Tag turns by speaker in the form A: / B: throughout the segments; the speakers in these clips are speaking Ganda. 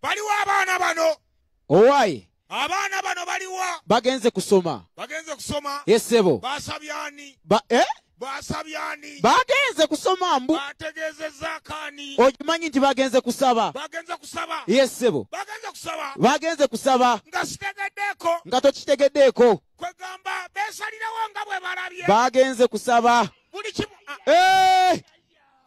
A: Baliwo abaana bano.
B: Owaaye.
A: Abaana bano baliwa.
B: Bagenze kusoma. Yesebo.
A: Basabyani. Basabyani.
B: Bagenze kusoma mbu.
A: Bategezeza akani.
B: Okimanyi nti bagenze kusaba.
A: Bagenze kusaba.
B: Yesebo.
A: Bagenze kusaba.
B: Bagenze kusaba.
A: Nga sitegeddeko.
B: Nga tokitegeddeko.
A: Kwegamba beesalirawo nga bwe balabye.
B: Bagenze kusaba.
A: Buli kimu.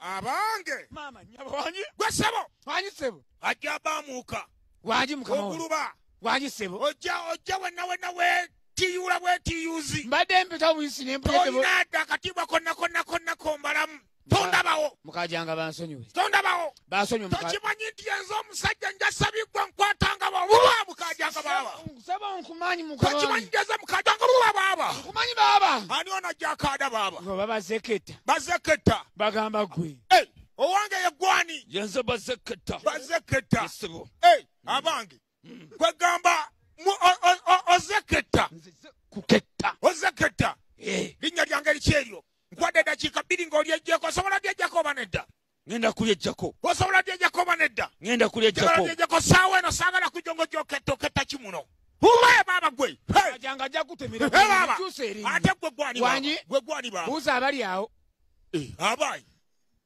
A: Abange.
C: Mama nyabo wanyi.
A: Gwe sebo.
C: Wanyi sebo.
A: Ajja baamuuka.
C: Wanyi mukama.
A: Oguluba.
C: Wanyi sebo.
A: Ojja wenna we tiyula bwe tiyuzi.
C: Mbadde mpita buyisi n'empulya tebo.
A: Tolina akatiibwa konna kombalamu. Tondabawo.
C: Mukajanga bansonyiwe.
A: Tondabawo.
C: Bansonyiwe mukajanga.
A: Tokimanyi nti yenze omusajja njasabiggwa nkwatanga babuba mukajanga baba.
C: Sebo nkumanyi mukama.
A: Tokimanyi njeze mukajanga buba baba.
C: Nkumanyi baba.
A: Ani onajja akaada baba.
C: Baba bazeketa.
A: Bazeketa.
C: Bagamba gwe.
A: Owange ye gwani.
C: Yenze bazeketa.
A: Bazeketa.
C: Sebo.
A: Abange. Kwegamba ozeketa.
C: Kuketta.
A: Ozeketa. Linnya lyange likyeryo. Nkwadde eddakiika 2 ng'olyejjeko. Osobola lyejjako oba nedda?
C: Ngenda kulyejjako.
A: Osobola lyejjako oba nedda?
C: Ngenda kulyejjako.
A: Lyejjako saawa eno saagala kujja ng'ogyoketta kimuno. Huwe baba gwe.
C: Kajanga ajja kutemera.
A: Baba. Ate gwe gwani baba.
C: Wanyi.
A: Gwe gwani baba.
C: Buuza abali awo.
A: Abayi.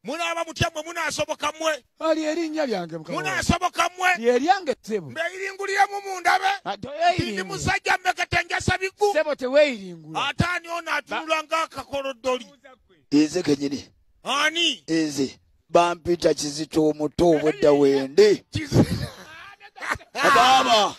A: Munaaba mutya mmwe munaasoboka mmwe.
C: Ali erinnya lyange mukama.
A: Munaasoboka mmwe.
C: Lye lyange sebo.
A: Mbeeyiringuliremu mundabe. Ndi musajja mmekete njasabiggu.
C: Sebo teweeyiringula.
A: Ate ani ono atunula ng'akakoloddoli.
D: Eze kenyini.
A: Ani?
D: Eze. Bampita Kizito omuto obwedda wende. Baba.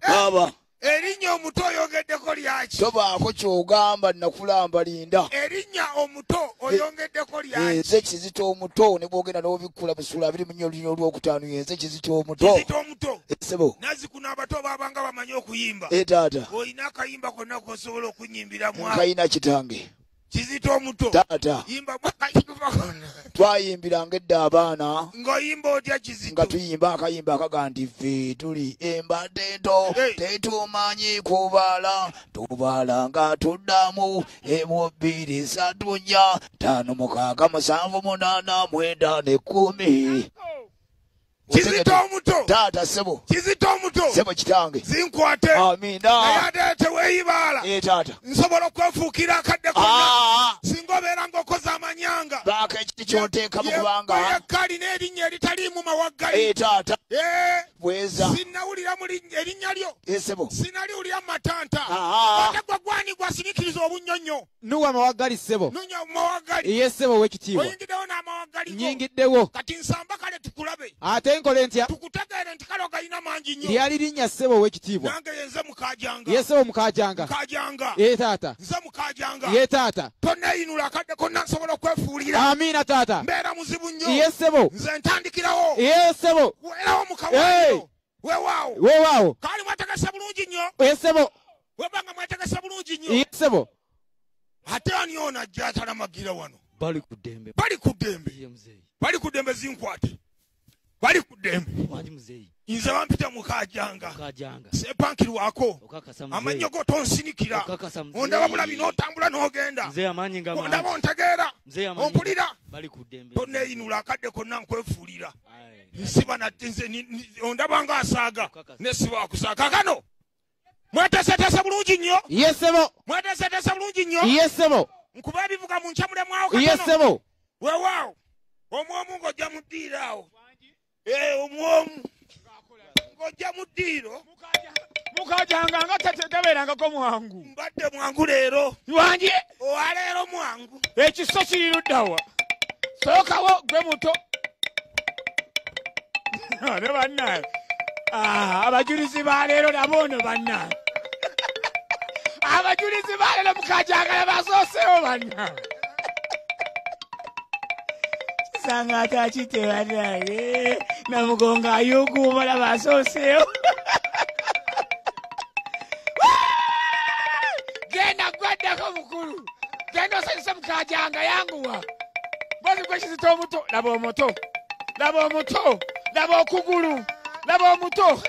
D: Baba.
A: Erinnya omuto oyongeddeko lyaki?
D: Tobaako ky'ogamba nakulamba linda.
A: Erinnya omuto oyongeddeko lyaki?
D: Eze Kizito omuto ne bwogenda n'obikkula busula 2 mu nnyolunyo olwokutaano yenze Kizito omuto.
A: Kizito omuto.
D: Sebo.
A: Nazzikuno abato baabanga bamanyi okuyimba.
D: Taata.
A: Olina akayimba konna k'osobola okunyimbiramu.
D: Nkayina kitange.
A: Kizito omuto.
D: Taata.
A: Yimba akayimba konna.
D: Twayimbiranga edda abaana.
A: Ng'oyimba otya Kizito?
D: Nga tuyimba akayimba akaga nti ffe tuli embadde nto tetumanyi kubala tubala nga tuddamu 1 2 3 4 5 6 7 8 9 10.
A: Kizito omuto.
D: Taata sebo.
A: Kizito omuto.
D: Sebo kitange.
A: Zinkwate.
D: Amina.
A: Naye ate teweeyibaala.
D: Taata.
A: Nsobola okwefuukira akadde konna. Singa obeera ng'okoze amanyanga.
D: Baaka ekiti ky'onteeka mu kubanga.
A: Yekkali n'erinnya eritaliimu mawaggali.
D: Taata. Bweza.
A: Sinnawulira mu erinnya lyo.
D: Sebo.
A: Sinaliwulira mu matanta. Ate gwe gwani gwasiriikiriza obunnyonnyo.
B: Nuwa mawaggali sebo.
A: Nunya mawaggali.
B: Ye sebo w'ekitiibwa.
A: Oyingiddewo n'amawaggali go.
B: Nyingiddewo.
A: Kati nsamba kale tukulabe.
B: Ate nkole ntya?
A: Tukutegeere nti kale ogayina mangi nnyo.
B: Lyali linnya sebo w'ekitiibwa.
A: Nange yenze Mukajanga.
B: Ye sebo Mukajanga.
A: Mukajanga.
B: Taata.
A: Nze Mukajanga.
B: Ye taata.
A: Tonneeyinula akadde konna nsobola okwefuulira.
B: Amiina taata.
A: Mbeera muzibu nnyo.
B: Ye sebo.
A: Nze ntandikirawo.
B: Ye sebo.
A: Weerawo mukawayo. Weewaawo.
B: Weewaawo.
A: Kaali mwetegese bulungi nnyo.
B: Ye sebo.
A: Webanga mwetegese bulungi nnyo.
B: Ye sebo.
A: Ate ani ono ajja atalamagira wano?
C: Bali ku ddembe.
A: Bali ku ddembe. Bali ku ddembe zinkwate. Bali ku ddembe.
C: Wanyi muzeeyi.
A: Nze bampita Mukajanga.
C: Mukajanga.
A: Sepankirwako.
C: Okakasa muzeeyi.
A: Amannyo go tonsinikira.
C: Okakasa muzeeyi.
A: Ondaba bulabi n'otambula n'ogenda.
C: Muzeeyi amaanyi nga mangi.
A: Ondaba ontegeera.
C: Muzeeyi amaanyi.
A: Ompulira.
C: Bali ku ddembe.
A: Tonneeyinula akadde konna nkwefuulira. Nsiba nze ondaba ng'asaaga. Nesiba akusaaga. Kaakano. Mweteeseteese bulungi nnyo.
B: Ye sebo.
A: Mweteeseteese bulungi nnyo.
B: Ye sebo.
A: Nkuba ebivuga mu nkyamulemu awo katono.
B: Ye sebo.
A: Weewaawo. Omwomu ng'ojja mu ddiiro awo. Omwomu. Ng'ojja mu ddiiro.
C: Mukajanga nga tabeerangako mwangu.
A: Mbadde mwangu leero.
C: Wanji.
A: Olwaleero mwangu.
C: Ekiso kiri luddawa. Sookawo gwe muto. Ne bannaye. Abajulizi ba leero nabo ono bannaye. Abajulizi ba leero Mukajanga basoosewo bannaye. Kisanga atakite bannaye. Namugonga ayuguuma nabasoosewo. Genda gwaddako mukulu. Genda osanyusa Mukajanga yanguwa. Bwezi gwe Kizito omuto. Laba omuto. Laba omuto. Laba okugulu. Laba omuto.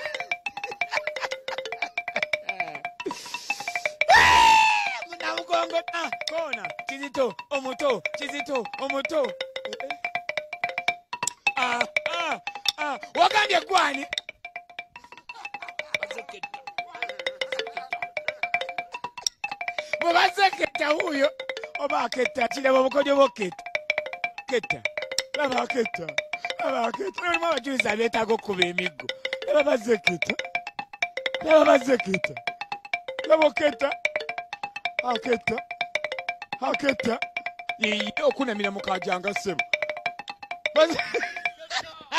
C: Namugongo kona Kizito omuto Kizito omuto wagambye gwani bwebazeketta huyo oba aketta kiraba obukodyo bwoketta ketta laba aketta olimu abajuliza beetaaga okkuba emiggo laba bazeketta laba oketta aketta yiye okunamira mukajanga ssebo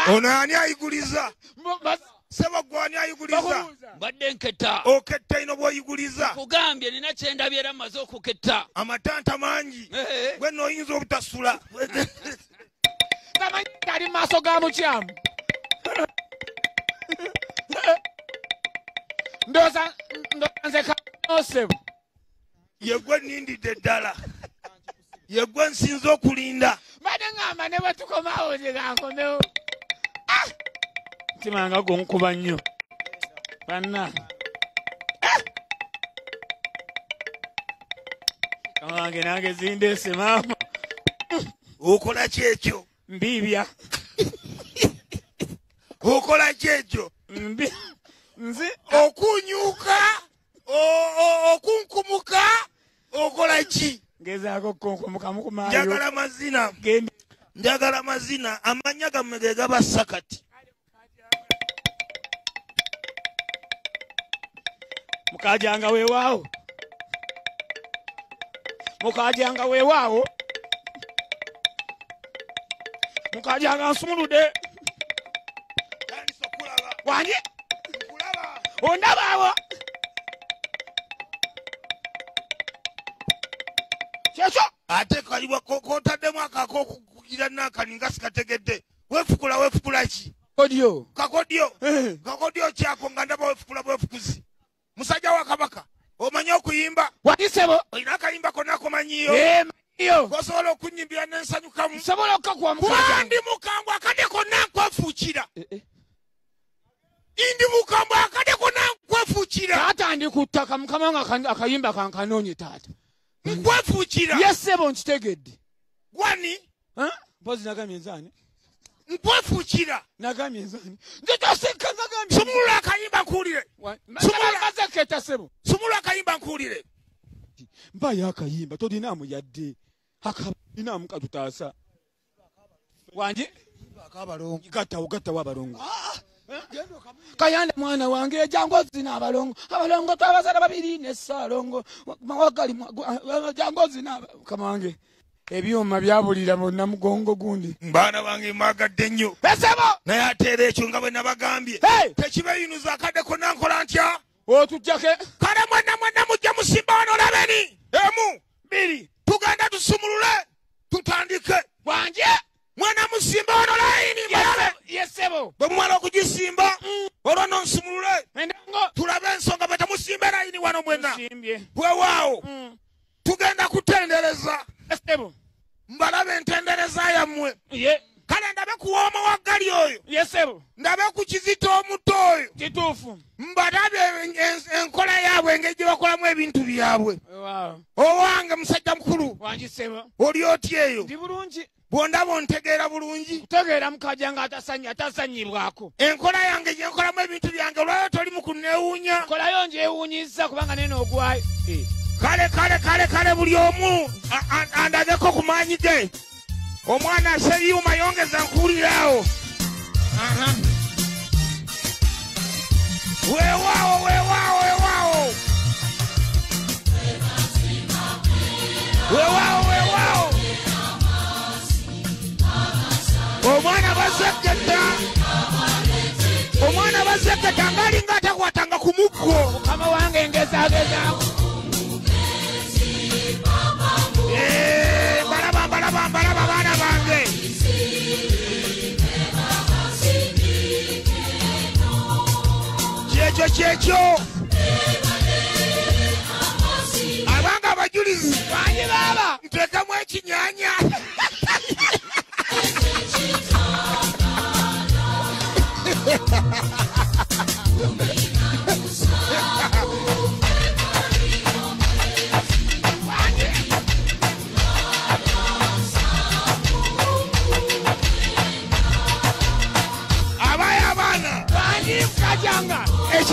A: ono ani ayiguliza sebo gwani ayiguliza
E: mbadde nketta
A: oketta ino bw'oyiguliza
E: kugambye nina kyendabye era mmaze okuketta
A: amatanta mangi gwe nooyinza obutasula
C: tamanyi ali mu maaso ga mukyamu ndooza nze kanosebo
A: yegwe nindidde ddala yegwe nsinza okulinda
C: mbadde ngamba ne bwe tukomawo zegankomewo ntima nga gonkuba nnyo banna kamange nange zindeese maama
A: okola ki ekyo
C: mbiibya
A: okola ki ekyo
C: nzi
A: okunyuka okunkumuka okola ki
C: ngezaako okunkumuka mukumaayo
A: njagala mazina amanya gammwe ge gaba sakati
C: mukajanga weewaawo mukajanga nsumulude wanje ondabaawo kyekyo
A: ate kaliwa kotaddemu akako okugira nakani nga sikategedde weefukula ki kakodyo kyako nga ndaba weefukula bwefukuzi musajja wa kabaka omanyi okuyimba
C: watisebo
A: olina akayimba konna komanyiyo kosobola okunyimbira nensanyukamu ndi mukambwe akade konna nkwefuukira ndi mukambwe akade konna nkwefuukira
C: taata ndi ku ttaka mukama nga akayimba kankanoonye taata
A: nkwefuukira
C: yesebo nkitegedde
A: gwani
C: mpozi nagambye nzaani
A: nkwefuukira
C: nagambye nzaani nzetoseka nagambye
A: sumulula akayimba nkuwulire
C: mazeketa sebo
A: sumulula akayimba nkuwulire
C: mpayo akayimba tolinaamu yadde akalinaamu katutaasa wanje gattawo abalongo kayanda mwana wange ejangozi n'abalongo twabazala babiri nesaalongo mawagali jangozi mukama wange ebyuma byabulira bonna mugongo gundi
A: baana bange mbagadde nnyo
C: esebo
A: naye ateera ekyo nga bwe nabagambye tekibeeyinuza akadde konna nkola ntya
C: otujjake
A: kale mwenna mujja musimba wano olabeni emu biri tugenda tusumulule tutandike
C: wanje
A: mwana musimba wano layini balabe
C: yesebo
A: bwe mumala okugisimba olwo nonsumulule tulabe ensonga bwe temusimba layini wano mwenna bwewaawo tugenda kutendereza
C: esebo
A: mbalabe entendereza yammwe kale ndabe kuwooma waggali oyo
C: yesebo
A: ndabe ku Kizito omuto oyo
C: kituufu
A: mbalabe enkola yaabwe engeri gye bakolamu ebintu byabwe owange musajja mukulu
C: wanjisebo
A: oli otya eyo
C: ndi bulungi
A: bwondaba ontegeera bulungi
C: kutegeera mukajja nga atasanyibwako
A: enkola yange gye nkolamu ebintu byange olwayo toli mu kunneewuunya
C: nkolayo ngyewuunyizza kubanga nene ogwayo
A: kale buli omu andageko ku maanyi ge omwana aseyuma yongeza nkuwuliraawo weewaawo omwana bazeketa ngaalinga atakwatanga ku muggo
C: mukama wange ngezagezaako
A: mbalaba baana bange kyekyo abanga abajulizi
C: banyi baaba
A: nteekamu ekinyanya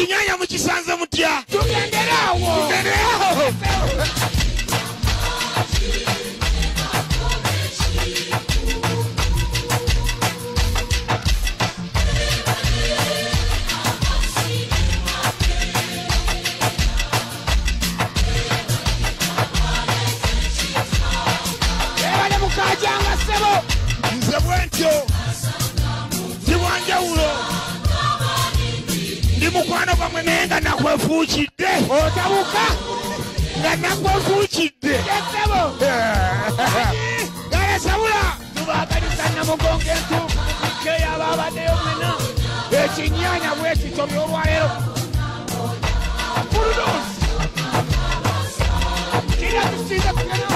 A: ekinyanya mukisanze mutya
C: tugenderawo ebale mukajanga sebo
A: nze bwentyo ndi bwanjawulo ndi mukwano gwamwe naye nga nakwefuukidde
C: otabuka
A: nga nakwefuukidde
C: sebo
A: gale sabula
C: tubagaliza namugongo entu ikeya ababaddeyo mwena ekinyanya bwekityo byolwaleero bulldoze kira tusiize kugena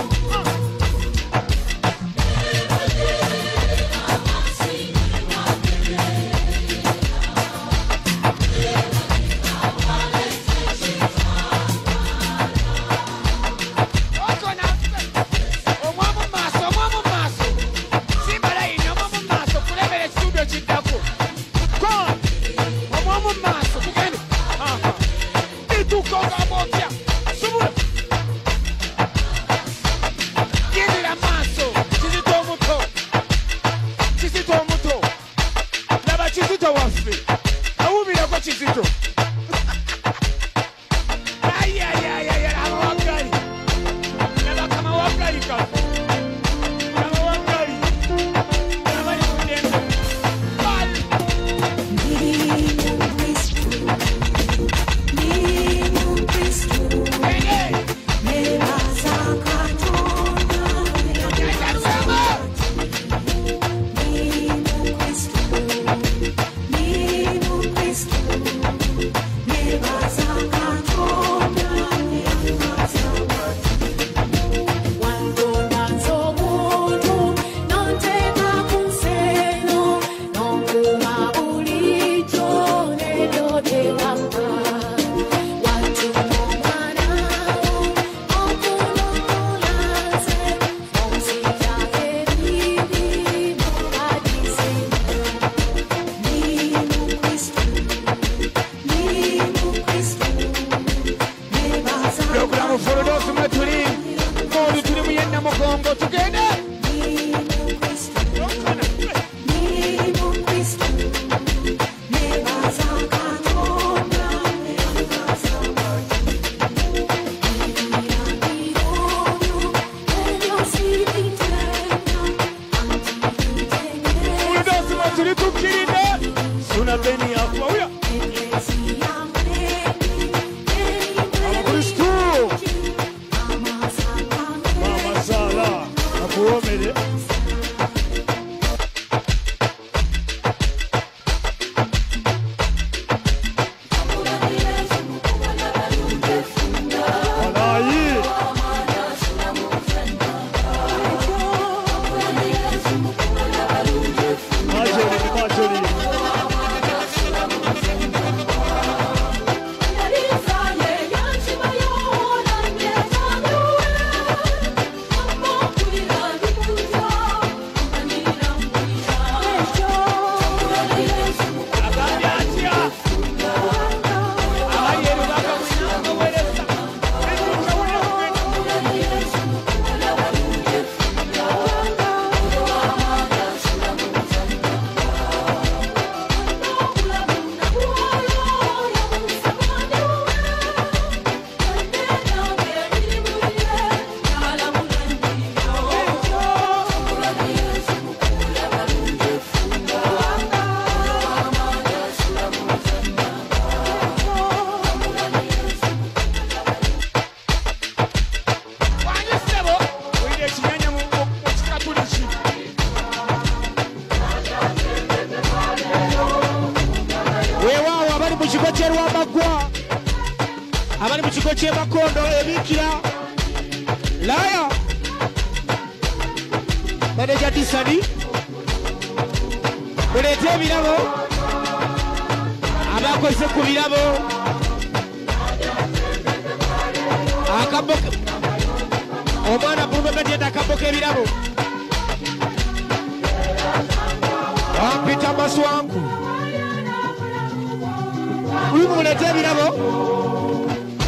A: abali mu kigo ky'emakondo ebikira laya maneja disani muleete ebirabo abakoze ku birabo akaboke omwana buluma gadyenda akaboke ebirabo wampita maswangu
B: kalete ebirabo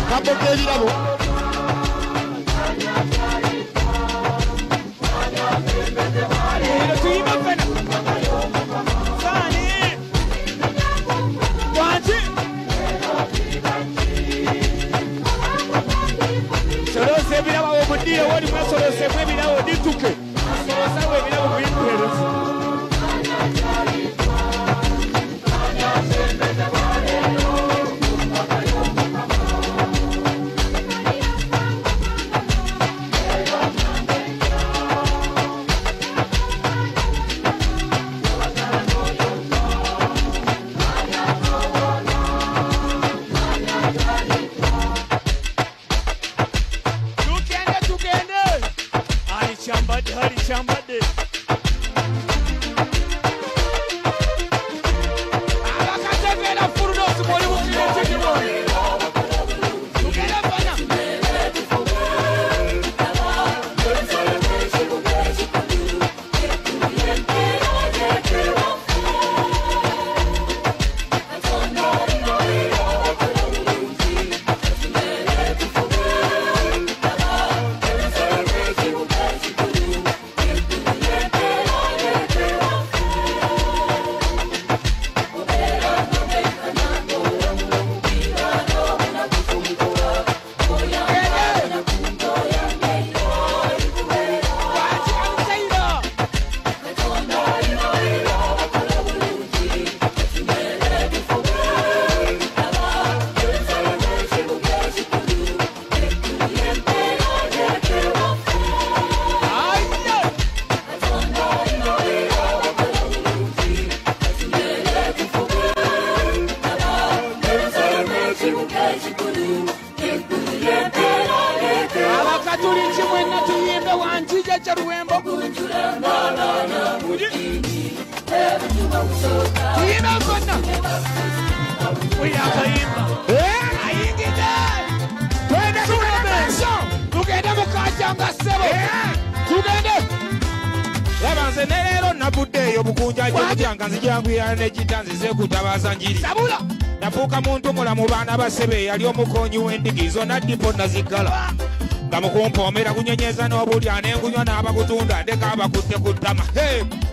B: kaboka ebirabo
C: tuyima fena sani wanti solosa ebirabo omudiye woli mwasolosemu ebirabo dituke solosawo ebirabo muyimperosi nafuuka muntu mulamu baana basebe yali omukonyi w'endigizo naddipo nazigala nga mukumpoomera kunyenyeza n'obulya n'engunywa n'abakutunda ndeka abakutte ku ttama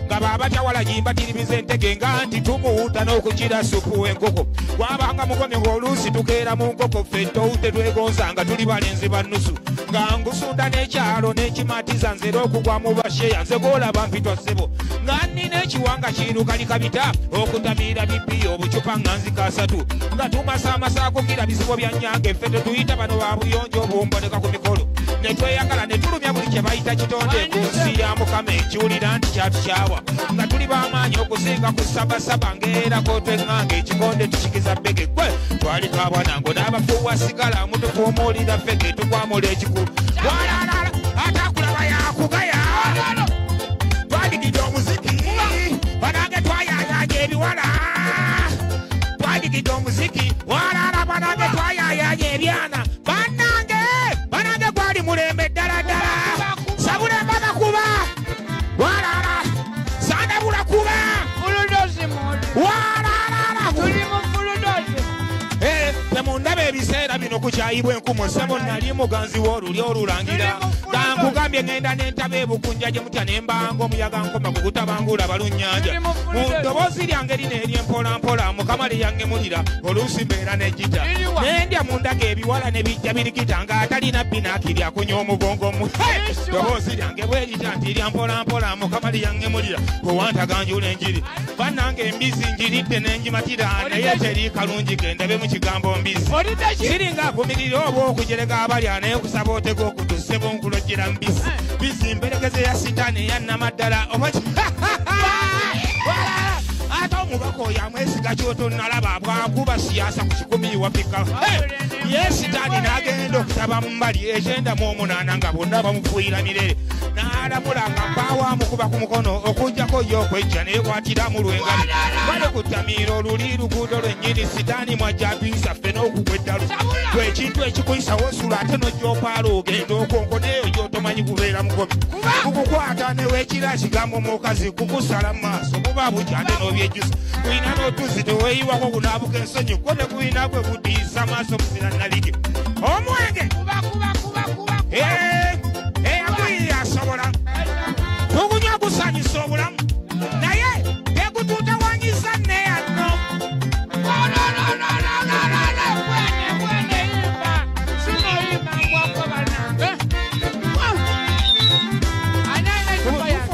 C: nga baabatawala gimbatiribiza entege nga nti tumuwuuta n'okukira supu w'enkoko wabanga mukomye ng'oluusi tukeera mu nkoko ffe towute twegonzanga tuli balenzi bannusu nga ngusunda n'ekyalo n'ekimatiza nzera okugwa mu basheya nze goolaba mpitwa ssebo nga nnina ekiwanga kirukalikabita okutamiira bipi obucupa nga nzika asatu nga tumasamasaako gira bizibu bya nnyanga ffe tetuyita bano ba buyonjo obumboneka ku mikolo ne tweyagala ne tulumya buli kye bayita kitonde ku nsi ya mukama ekiwulira nti kyatukyawa nga tuli b'amaanyi okusinga ku sabasaba ng'erako tweŋŋanga ekikonde tukikiza bbege gwe twali twabwanango n'abafuuwa sigala mutufuumuulira ffeke tukwamula ekikulu walala atakulaba yakugaya twadigidde omuziki banange twayayaaja ebiwala twadigidde omuziki walala banange twayayaaja ebyana banange gwali mulembe ddala ddala sabulema gakuba walala sandabula kuba walala tuli mu fuludozi temundaba ebiseera bino kukyayibwa enkumu sebo nali muganzi w'oluli olulangira kankugambye ngenda n'entaba ebukunja gye mutya nembanga omuyaga nkoma ku kutabangula balunnyanja mu ddoboozi lyange lino eryempolampola mukama lyeyangemulira oluusi mbeera n'ejjita nendya mundaga ebiwala ne bijja birikita nga atalina binaaki lyakunya omugongo mu ddoboozi lyange bwerita nti lyampolampola mukama lyeyangemulira owantaganjula enjiri bannange embizi njiridde n'enjimatira naye teri kalungi kendabe mu kigambo mbizi siringa avumirira oba okujereka abalya naye kusaba otega okutussebo nkulojjera mbisi bisi mperekeze ya sitaani eyannamaddala oba ate omubaka oyo amwesiga kyotonalaba bwakuba siyasa ku 10 wapika ye sitaani n'agenda okutaba mu mbali ekyendamu 8 nga bonna bamufuuyira mirere n'alamula nga mpaawo amukuba ku mukono okujjako ye okwejja neekwatira mu lwengali bale ku ttamiiro oluli luguudo lwennyini sitaani mwajja atuyisa ffe n'okugwa eddalu ekintu ekikuyisa wosula ate n'ojjopaala ogenda okonko neyo gy'otomanyi kubeera mukomi kukukwata neweekira kigambo mukazi kukusala mu maaso buba bujja ate n'obyejjusa tulina n'otuzi weyiwako kunabuka ensonyi ko tekuyina gwe budiisa maaso muzira nalige omwenge aguyi asobola tugunywa gusanyusa obulamu naye tekututawanyiza neyano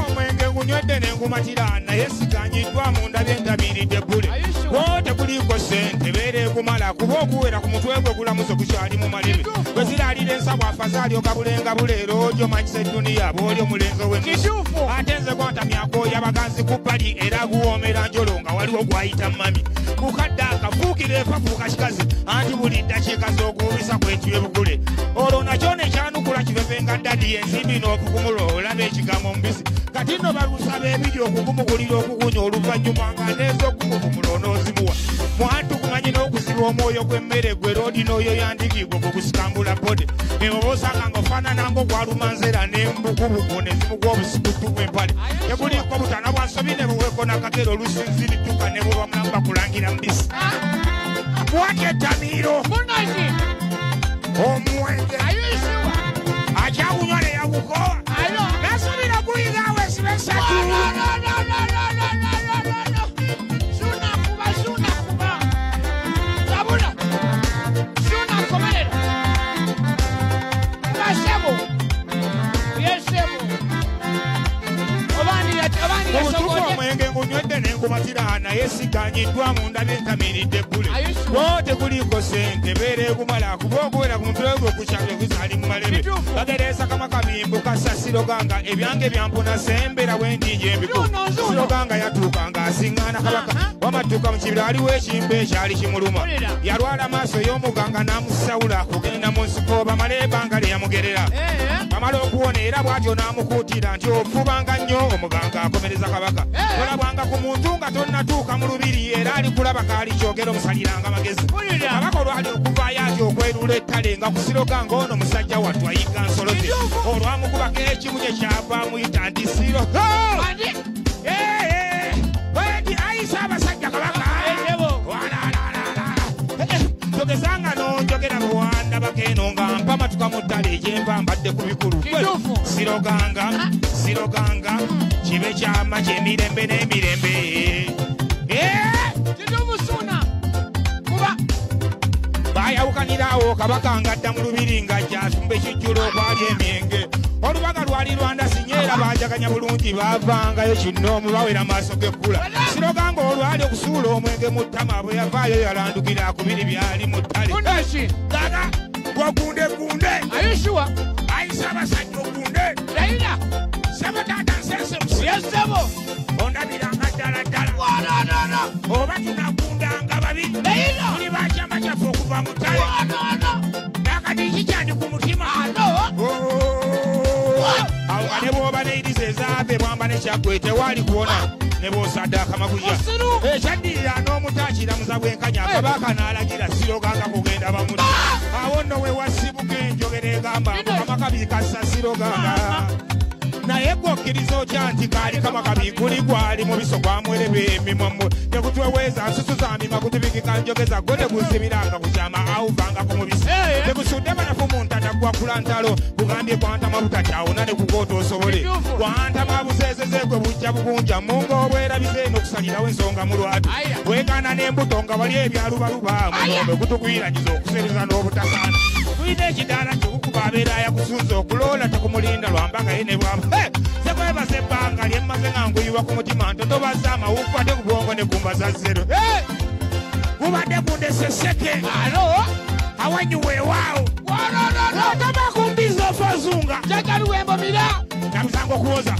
C: omwenge ngunywedde nengumatira naye siganyiddwa munda byentabiridde bbule wo tekuliiko sente beera ekumala kuba okuwera ku mutwe gwe gulamuso kukyali mu malebe bwe ziraalira ensabw afaze alyoka bulenga buleero ojo manyisa edduniya bw'oli omulenzi ow'ennusu ate nze gwantamyakoya baganzi ku bbali era guwoomera njolo nga waliwo gwayita mami kukadde akafuukira efafuuka kikazi anti buli ddakiika z'okuwubisa kwetibye bugule olwo nakyo nekyanukula kivevenga ddadi ensimbi n'okukumula olaba ekigambo omubisi kati nno balusaba ebiri okugumugulira okugunya oluvannyuma nga n'ez'okumukumula onoozimuwa mwantu kumanyi n'okusiba omwoyo gw'emmere gwe roodi n'oyo yandigibwe gugusikambula bode ewo boosanga ng'ofaanana ng'ogwalumanzera n'embukubuku ne zimugwa obusikutu bw'empale tebuliiko butana bwa nsobi ne buweeko nakagero olusinzirittuka ne buba mulamu bakulangira mbisi bwatyo ettamiiro omwenge akyagunywa ne yagukowa nasubira guyigaawo esiba esatu obutuufu omwenge ngunywedde nengumatira naye siganyiddwa munda byentamiridde bbule wo tekuliiko sente beera egumala kuba okuwera ku mutwe gwe kukyalo guzaali mu malebe bagereesa kama kabimbu kassa siroganga ebyange byampuna sembera wendiinje embiku siroganga yatuukanga asiŋŋaana kabaka wamatuuka mu kibira aliwo ekimba ekyali kimuluma yalwala maaso y'omuganga n'amusawula kugenda mu nsiko bamala ebbanga lye yamugerera bamala okuwona era bw'atyo n'amukuutira nti ofubanga nnyo omuganga akomereza kabaka tolabwanga ku muntu nga tonnatuuka mu lubiri era ali kulaba kaali kyogera omusaliranga magezi kabaka olwali okuvaayo atyo okwerula ettale nga kusiroganga ono musajja wattu ayiga nsolo ze olwamukubako ekimu kye kyava muyita nti siro ayisa abasajja kabaka togezanga nonjogera luwanda bakeeno nga mpamatuka mu ttale egyenva mbadde ku bikulu siroganga kibe kyama kyemirembe n'emirembe bayawukanirawo kabaka ngadda mu lubiri nga kyasumba ekijjulo okwali emyenge olubaga lwali lwanda sinyeera banjaganya bulungi bavangayo kinnoomu bawera maaso g'ekkula siroganga olwali okusuula omwenge mu ttama bwe yavaayo yalandukira ku biri byali mu ttale gaga wagundegunde ayisa abasajja ogunde sebo taata nsense musiyesebo ondabiranga ddala oba tunagundanga babiri tuli bakyama kyaffe okuva mu ttale nakati kikyandi ku mutima awo nga ne bw'oba neiriza ezaabe bwamba nekyaggwe tewali kuwona ne bw'osaddaaka maguya ekyaddirira n'omutakiramuza bwenkanya kabaka n'alagira siroganga kugenda bamuti awo nno we wasibuka enjogera egamba kamakabi kassa siroganga naye gwokkiriza otya nti kaali kamakabi guli gwali mubiso gwamwerebe emimwamu tekutweweeza nsusu za mima kutubikika njogeza gwe teguzibiranga kukyama awuvanga ku mubisi tegusudde banafu mu ntata gwakula ntalo bugambye kwantama butakyawona ne kugoota osobole kwantama buzeezezegwe bujja bugunja munga obwerabize n'okusalirawo ensonga mu lwatu weekana n'embuto nga wali ebyalubaluba munombe kutukwiranyiza okusereza n'obutasaana tulina ekidaala kyokukuba abeera yakusunza okuloola tekumulinda lwambaga ye ne bwamba sekwebaza ebbanga lyemmaze nga nguyiwa ku mutima ntotobaza amawufu ate ku bwongo ne kumbaza zero gubadde gundeseseke awanyu weewaawo otaba kumbiza ofazunga jagaluwembo mira nakusanga okuwoza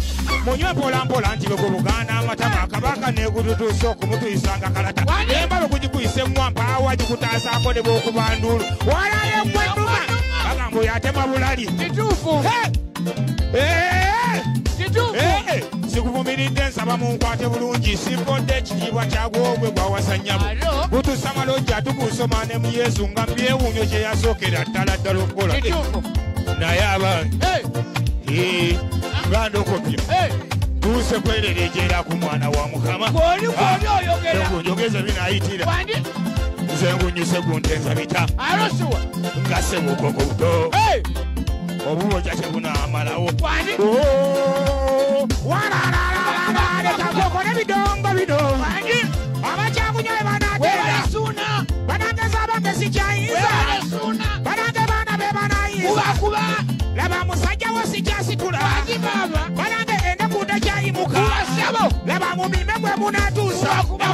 C: munywe mpolampola nti bwe gubuganda amatama akabaka negututuusa okumutuyisanga kalata embabe kugikuyisa emwampa awa gikutaasaako ne bw'okubandulu walayo mwenduma bagamba oyo atema bulali kituufu sikuvumiridde nsaba munkwate bulungi simpodde ekitiibwa kyagwogwe gwawasa nnyabo butusa malojja tukusoma ne mu yesu nga mbyewuunyo kye yasookera ddala ddala okukola naye abange ngandokopya
A: tuuse kwererejera ku mwana wa mukama
E: Gwoli oyogera.
A: kunjogeza binayitira
E: Wandi?
A: nze ngunyuse guntenza bita
E: Arosuwa.
A: nga sebugogo buto
E: Hey!
A: obuboja tebunaamalawo
E: Wandi?
C: Koko n'ebidongo bino
E: Wandi?
C: abakyakunywa banatera
E: Webalasuna.
C: banageza abange sikyayinza
E: Webalasuna.
C: banange baana be banayinza
E: Kuba.
C: laba musajja wo sikyasitula
E: Wandi baba.
C: banange ennaku tekyayimuka
E: Kubasabo.
C: laba mu mime gwe munatuusa
E: Kuba.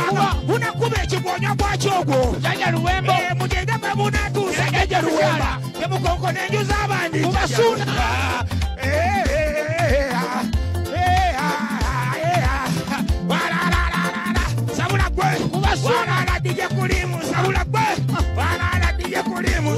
C: bunakuba ekibonyo gwakyo ogwo
E: Jaja Luwembo.
C: mugende gwe munatuusa
E: Jaja Luwemba.
C: temukonko n'enju z'abandi
E: Kubasuna.
C: sabula gwe walala dije kulimu sabula gwe walala dije kulimu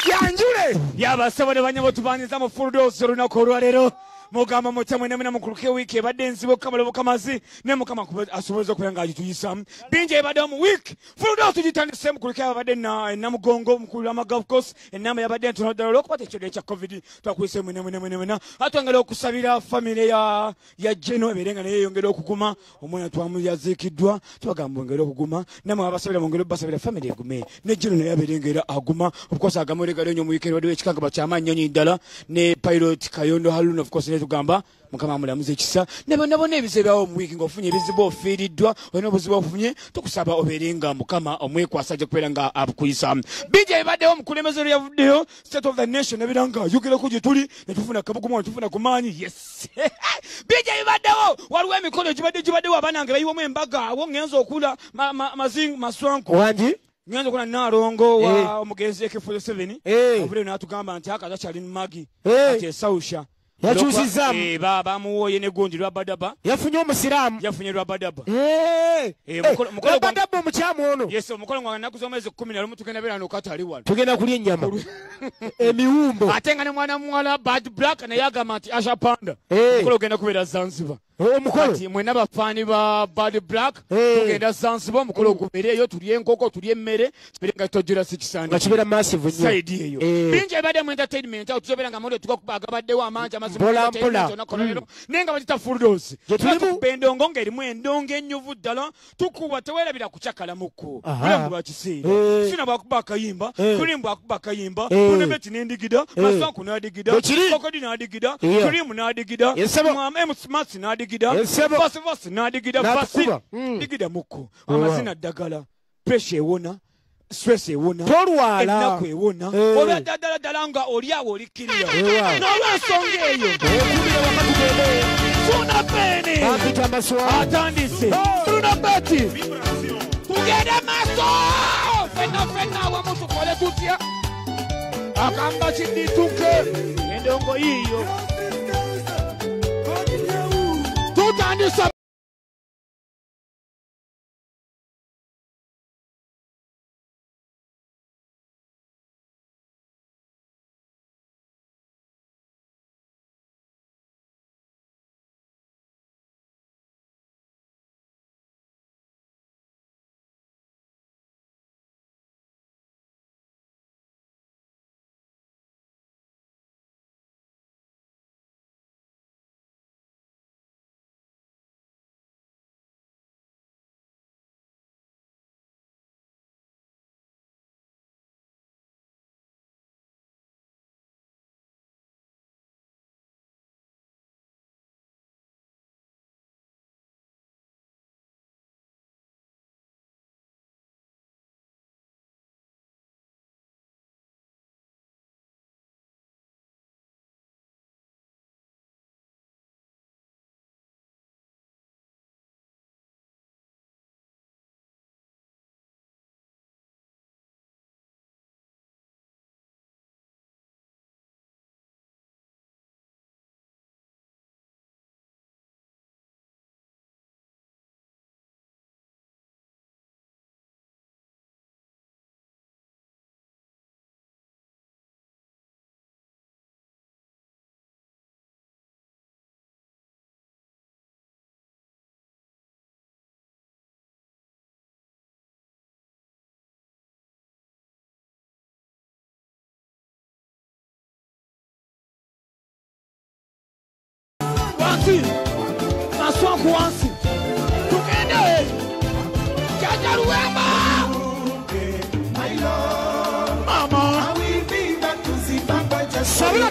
C: janjule yabasabale banyabo tubaniza mu full dose olunaku olwaleero mugamba mutya mwene mwene mukuluke wiiki ebadde enzibu kamalobo kamazi ne mukama asobozza okubeera ng'agituyisamu bingi ebaddewo mu wiiki fuludo tugitandise mukuluke abadde namugongo mukulu ama golf course enamba yabadde ntono ddala olwokuba tekirwadde ekya covid twakuyise mwene mwene atwongera okusabira famire ya jeno ebeere nga naye yongera okuguma omwana twamu yaziikiddwa twagamba ongera okuguma namwe abasabira mwongere basabira famire egume ne jeno naye abeere ngera aguma of course agamu eregalyo nnyo mu wiiki ebaddewo ekikangaba ky'amaanyi nnyo ddala ne pilot kayondo haruna of course tugamba mukama amulamuza ekisa ne bonna ebizibu byawo mu wiiki ng'ofunye ebizibu ofiiriddwa olina obuzibu ofunye tukusaba obeere nga mukama omwekwasa gye kubeera nga abukuyisa bijja ebibaddewo omukulembeze olwo yavuddeyo state of the nation ebira nga ayogerako gye tuli ne tufuna kabugumu ne tufuna ku maanyi yes bijja ebibaddewo waliwo emikolo gibaddewo abaana nga bayiwamu embaga awo ŋŋenza okula maswanku
B: wangi
C: ŋŋenza okula naalongo wa omugenzi AK47 obuleo n'atugamba nti akaza kyali mu magi ati esawusha
B: yakyusizaamu
C: bamuwooye negundi lwabadaba
B: yafunye omusiraamu
C: yafunye lwabadaba
B: lwabadaba omukyamu ono
C: yes omukolo gwange naku z'omwezi 11 tugenda beera nokatali wano
B: tugenda kulya ennyama emiwumbo
C: ate nga ne mwana muwala bad black naye agamba nti asha panda omukolo ogenda kubeera zanzibar
B: omukolo
C: ati mwena bafaani ba bad black tugenda zanzibar omukolo ogubeereeyo tulye enkoko tulye emmere kibeere nga tojjera si kisandi
B: nga kibeera massive nnyo
C: saidi eyo bingi ebadde mu entertainment awo tuzobeera nga muli tugakuba agabaddewo amangi
B: Mpola, mpola.
C: naye nga bagita fulldosi
B: Gye tulimu.
C: tukuba endongo ng'erimu endongo ennyuvu ddala tukuba teweerabira kucakalamuko bulamu lwa kiseera sina bwakuba akayimba kulimu bwakuba akayimba kunebeti n'endigida maswanku n'adigida
B: Ekiri.
C: kokodi n'adigida
B: Iya.
C: kulimu n'adigida
B: Ensebo.
C: emusmasi n'adigida
B: Ensebo.
C: vasivasi n'adigida vasi
B: N'atukuba.
C: digida muko amazina ddagala presha ewona stress ewona
B: tolwala
C: ennaku ewona olwa ddala nga oli awo olikkirira n'olwensonga eyo
B: ekubira waka tugende
C: funa pene
B: bampita amaswa
C: atandise tuna beti tugende maaso fenna awamu tukole tutya akanga kidituke endongo yiyo tutandisa
B: wansi. Naswa ku wansi. Tugende. Jaja Luwemba. Mama. Sabila